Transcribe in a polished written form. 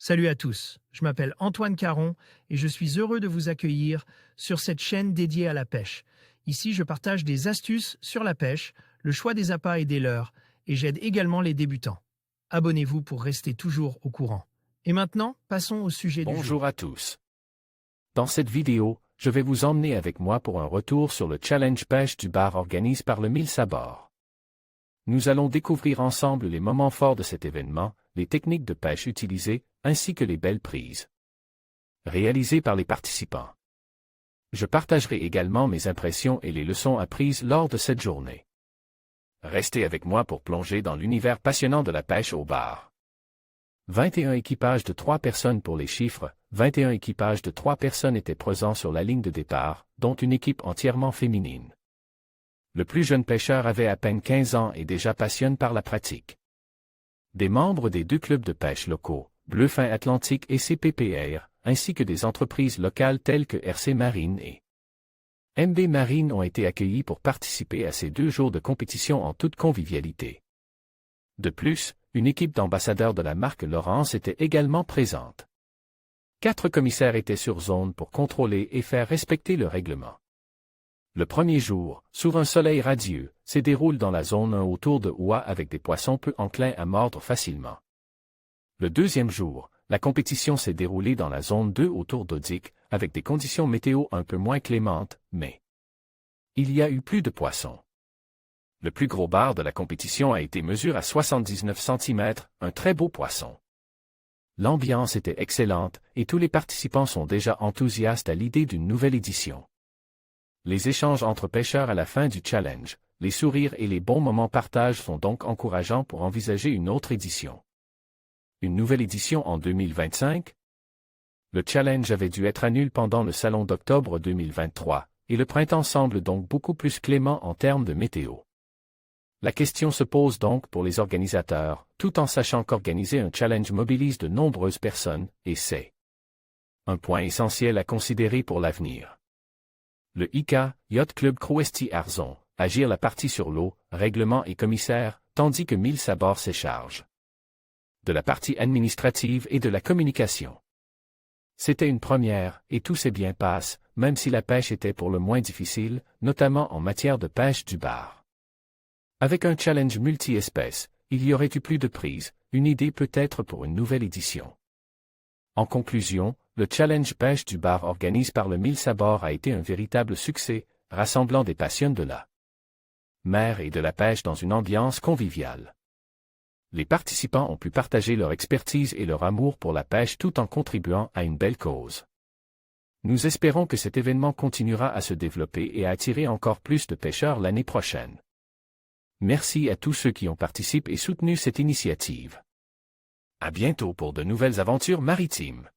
Salut à tous, je m'appelle Antoine Caron et je suis heureux de vous accueillir sur cette chaîne dédiée à la pêche. Ici, je partage des astuces sur la pêche, le choix des appâts et des leurres, et j'aide également les débutants. Abonnez-vous pour rester toujours au courant. Et maintenant, passons au sujet du jour. Bonjour à tous. Dans cette vidéo, je vais vous emmener avec moi pour un retour sur le challenge pêche du bar organisé par le 1000 Sabords. Nous allons découvrir ensemble les moments forts de cet événement, les techniques de pêche utilisées, ainsi que les belles prises réalisées par les participants. Je partagerai également mes impressions et les leçons apprises lors de cette journée. Restez avec moi pour plonger dans l'univers passionnant de la pêche au bar. 21 équipages de 3 personnes pour les chiffres, 21 équipages de 3 personnes étaient présents sur la ligne de départ, dont une équipe entièrement féminine. Le plus jeune pêcheur avait à peine 15 ans et déjà passionné par la pratique. Des membres des 2 clubs de pêche locaux, Bleu-Fin Atlantique et CPPR, ainsi que des entreprises locales telles que RC Marine et MB Marine ont été accueillis pour participer à ces 2 jours de compétition en toute convivialité. De plus, une équipe d'ambassadeurs de la marque Laurence était également présente. 4 commissaires étaient sur zone pour contrôler et faire respecter le règlement. Le premier jour, sous un soleil radieux, se déroule dans la zone 1 autour de Oua avec des poissons peu enclins à mordre facilement. Le deuxième jour, la compétition s'est déroulée dans la zone 2 autour d'Odic, avec des conditions météo un peu moins clémentes, mais il y a eu plus de poissons. Le plus gros bar de la compétition a été mesuré à 79 cm, un très beau poisson. L'ambiance était excellente et tous les participants sont déjà enthousiastes à l'idée d'une nouvelle édition. Les échanges entre pêcheurs à la fin du challenge, les sourires et les bons moments partagés sont donc encourageants pour envisager une autre édition. Une nouvelle édition en 2025? Le challenge avait dû être annulé pendant le salon d'octobre 2023, et le printemps semble donc beaucoup plus clément en termes de météo. La question se pose donc pour les organisateurs, tout en sachant qu'organiser un challenge mobilise de nombreuses personnes, et c'est un point essentiel à considérer pour l'avenir. Le ICA, Yacht Club Crouesti Arzon, agir la partie sur l'eau, règlement et commissaire, tandis que 1000 Sabords se charge de la partie administrative et de la communication. C'était une première, et tout s'est bien passé, même si la pêche était pour le moins difficile, notamment en matière de pêche du bar. Avec un challenge multi-espèces, il y aurait eu plus de prises, une idée peut-être pour une nouvelle édition. En conclusion, le challenge pêche du bar organisé par le 1000 Sabords a été un véritable succès, rassemblant des passionnés de la mer et de la pêche dans une ambiance conviviale. Les participants ont pu partager leur expertise et leur amour pour la pêche tout en contribuant à une belle cause. Nous espérons que cet événement continuera à se développer et à attirer encore plus de pêcheurs l'année prochaine. Merci à tous ceux qui ont participé et soutenu cette initiative. À bientôt pour de nouvelles aventures maritimes.